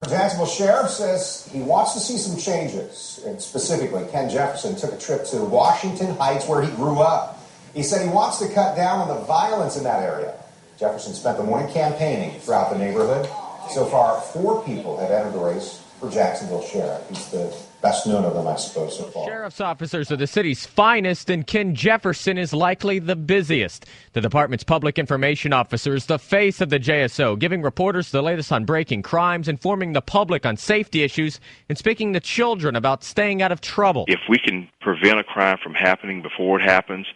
Jacksonville Sheriff says he wants to see some changes. And specifically, Ken Jefferson took a trip to Washington Heights, where he grew up. He said he wants to cut down on the violence in that area. Jefferson spent the morning campaigning throughout the neighborhood. So far, 4 people have entered the race for Jacksonville Sheriff. He's the best known of them, I suppose, so far. Sheriff's officers are the city's finest, and Ken Jefferson is likely the busiest. The department's public information officer is the face of the JSO, giving reporters the latest on breaking crimes, informing the public on safety issues, and speaking to children about staying out of trouble. If we can prevent a crime from happening before it happens,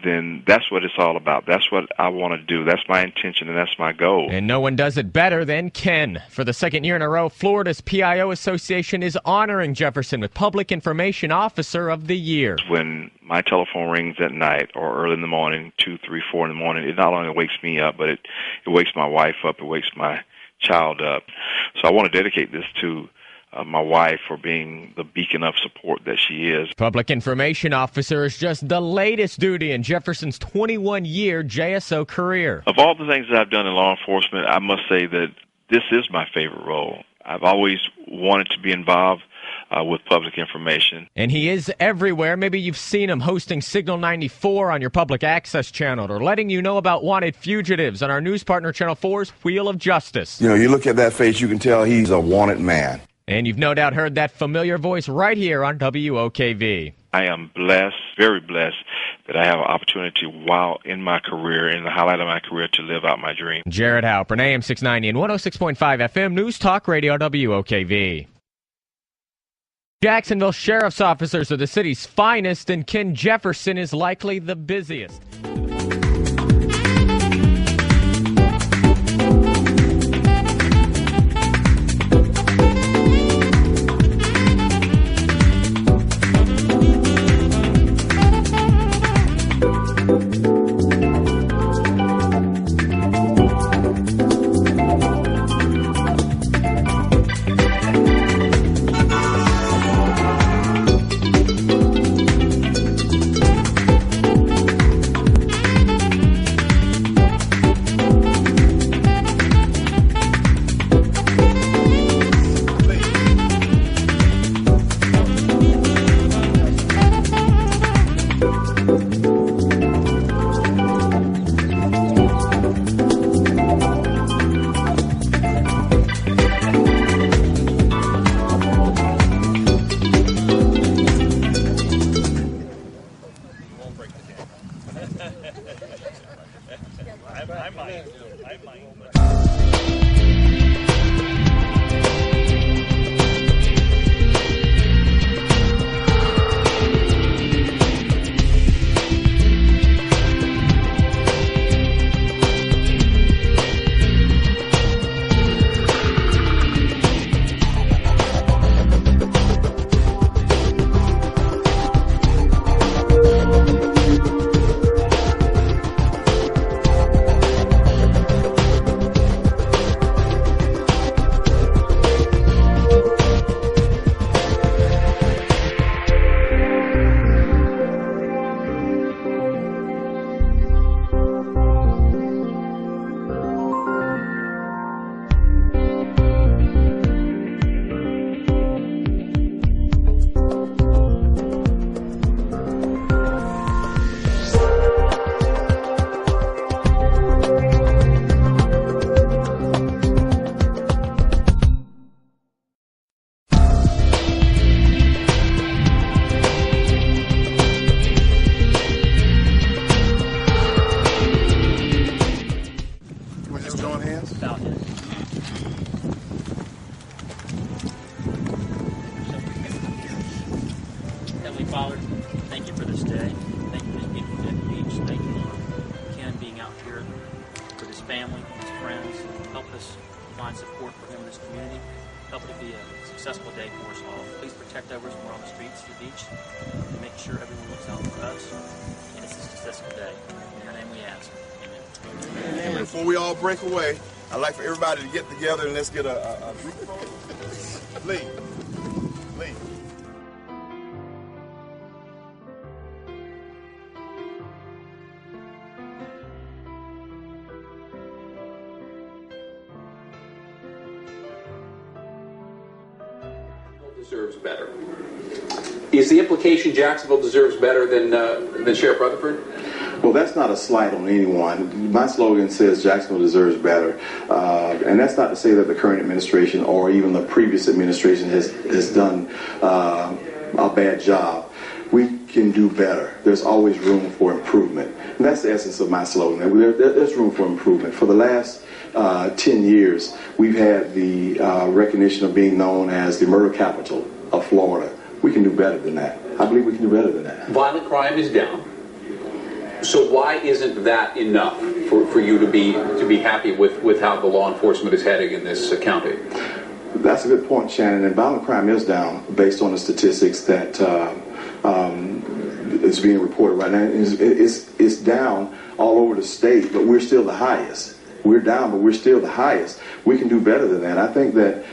then that's what it's all about. That's what I want to do. That's my intention, and that's my goal. And no one does it better than Ken. For the second year in a row, Florida's PIO Association is honoring Jefferson with Public Information Officer of the Year. When my telephone rings at night or early in the morning, 2, 3, 4 in the morning, it not only wakes me up, but it wakes my wife up, it wakes my child up. So I want to dedicate this to my wife for being the beacon of support that she is. Public Information Officer is just the latest duty in Jefferson's 21-year JSO career. Of all the things that I've done in law enforcement, I must say that this is my favorite role. I've always wanted to be involved with public information. And he is everywhere. Maybe you've seen him hosting Signal 94 on your public access channel, or letting you know about wanted fugitives on our news partner Channel 4's Wheel of Justice. You know, you look at that face, you can tell he's a wanted man. And you've no doubt heard that familiar voice right here on WOKV. I am blessed, very blessed, that I have an opportunity while in my career, in the highlight of my career, to live out my dream. Jared Halpern, AM 690 and 106.5 FM, News Talk Radio WOKV. Jacksonville Sheriff's officers are the city's finest, and Ken Jefferson is likely the busiest. Away. I'd like for everybody to get together and let's get a group photo. Lee. deserves better. Is the implication Jacksonville deserves better than Sheriff Rutherford? Well, that's not a slight on anyone. My slogan says Jacksonville deserves better. And that's not to say that the current administration or even the previous administration has done a bad job. We can do better. There's always room for improvement. And that's the essence of my slogan. There's room for improvement. For the last 10 years, we've had the recognition of being known as the murder capital of Florida. We can do better than that. I believe we can do better than that. Violent crime is down. So why isn't that enough for you to be happy with how the law enforcement is heading in this county? That's a good point, Shannon. And violent crime is down based on the statistics that is being reported right now. It's down all over the state, but we're still the highest. We're down, but we're still the highest. We can do better than that. I think that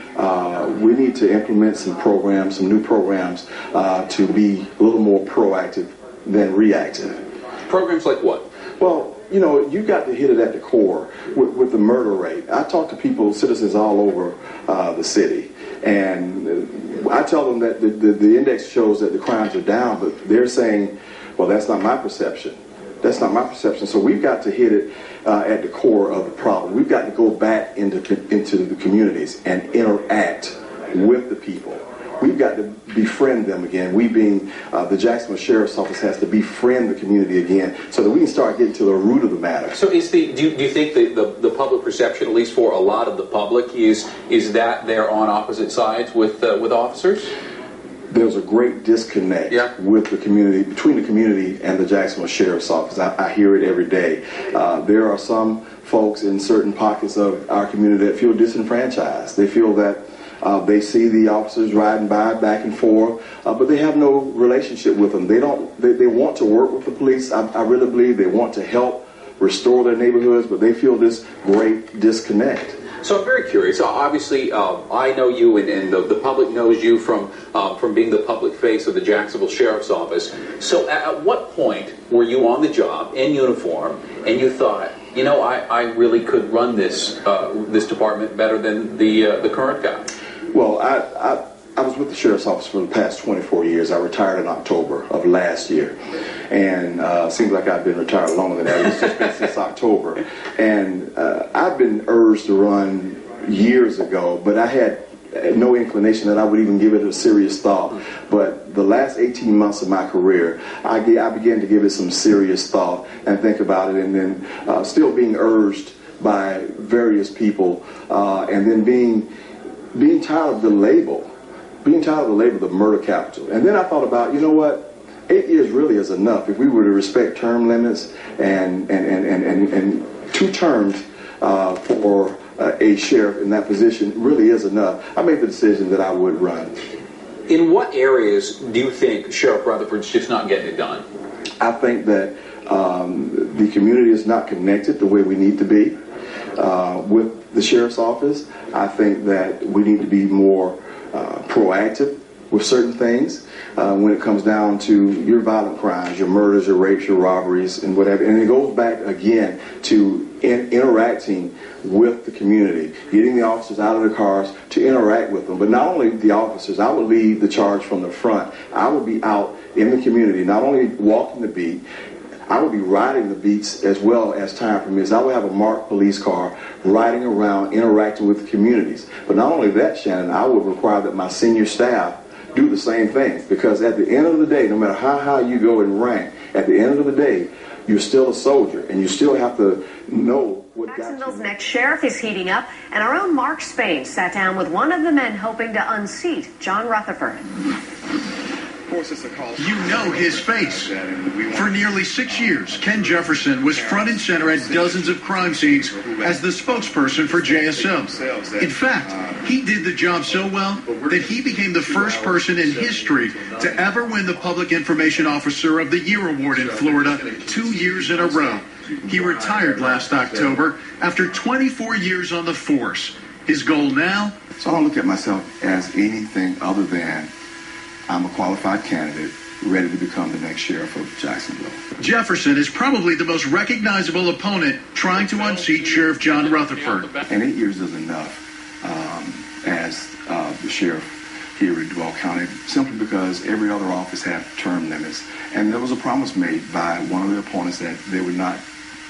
we need to implement some programs, some new programs, to be a little more proactive than reactive. Programs like what? Well, you know, you got to hit it at the core with the murder rate. I talk to people, citizens all over the city, and I tell them that the index shows that the crimes are down, but they're saying, well, that's not my perception. That's not my perception. So we've got to hit it at the core of the problem. We've got to go back into the communities and interact with the people. We've got to befriend them again. We being the Jacksonville Sheriff's Office has to befriend the community again so that we can start getting to the root of the matter. So do you think the public perception, at least for a lot of the public, is that they're on opposite sides with officers? There's a great disconnect with the community, between the community and the Jacksonville Sheriff's Office. I hear it every day. There are some folks in certain pockets of our community that feel disenfranchised. They feel that they see the officers riding by back and forth, but they have no relationship with them. They want to work with the police. I really believe they want to help restore their neighborhoods, but they feel this great disconnect. So I'm very curious. Obviously, I know you, and the public knows you from being the public face of the Jacksonville Sheriff's Office. So at what point were you on the job in uniform, and you thought, you know, I really could run this department better than the current guy? Well, I was with the Sheriff's Office for the past 24 years. I retired in October of last year. And seems like I've been retired longer than that. It's just been since October. And I've been urged to run years ago, but I had no inclination that I would even give it a serious thought. But the last 18 months of my career, I began to give it some serious thought and think about it, and then still being urged by various people, and then being tired of the label, the murder capital. And then I thought about, you know what, 8 years really is enough. If we were to respect term limits and 2 terms for a sheriff in that position really is enough, I made the decision that I would run. In what areas do you think Sheriff Rutherford's just not getting it done? I think that the community is not connected the way we need to be with the Sheriff's Office. I think that we need to be more proactive with certain things when it comes down to your violent crimes, your murders, your rapes, your robberies, and whatever. And it goes back again to interacting with the community, getting the officers out of their cars to interact with them. But not only the officers, I would lead the charge from the front. I would be out in the community, not only walking the beat, I would be riding the beats as well as time permits. I would have a marked police car riding around, interacting with the communities. But not only that, Shannon, I would require that my senior staff do the same thing. Because at the end of the day, no matter how high you go in rank, at the end of the day, you're still a soldier, and you still have to know what got you. Jacksonville's next sheriff is heating up, and our own Mark Spain sat down with one of the men hoping to unseat John Rutherford. You know his face. For nearly 6 years, Ken Jefferson was front and center at dozens of crime scenes as the spokesperson for JSO. In fact, he did the job so well that he became the first person in history to ever win the Public Information Officer of the Year award in Florida 2 years in a row. He retired last October after 24 years on the force. His goal now? So I don't look at myself as anything other than I'm a qualified candidate ready to become the next sheriff of Jacksonville. Jefferson is probably the most recognizable opponent trying to unseat Sheriff John Rutherford. And 8 years is enough as the sheriff here in Duval County, simply because every other office had term limits. And there was a promise made by one of the opponents that they would not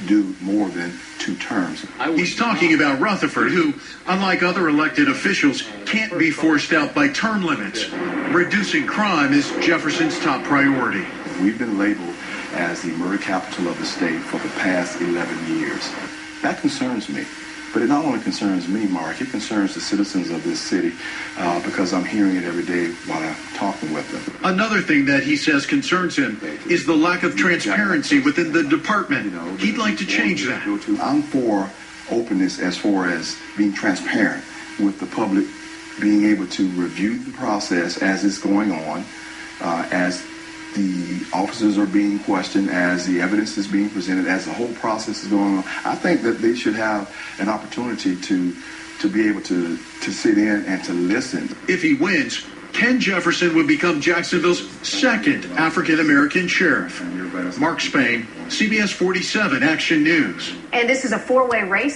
do more than 2 terms. He's talking about Rutherford, who, unlike other elected officials, can't be forced out by term limits. Reducing crime is Jefferson's top priority. We've been labeled as the murder capital of the state for the past 11 years. That concerns me. But it not only concerns me, Mark, it concerns the citizens of this city because I'm hearing it every day while I'm talking with them. Another thing that he says concerns him is the lack of transparency within the department. He'd like to change that. I'm for openness as far as being transparent with the public, being able to review the process as it's going on, as the officers are being questioned, as the evidence is being presented, as the whole process is going on. I think that they should have an opportunity to be able to sit in and to listen. If he wins, Ken Jefferson would become Jacksonville's second African-American sheriff. Mark Spain, CBS 47 Action News. And this is a 4-way race.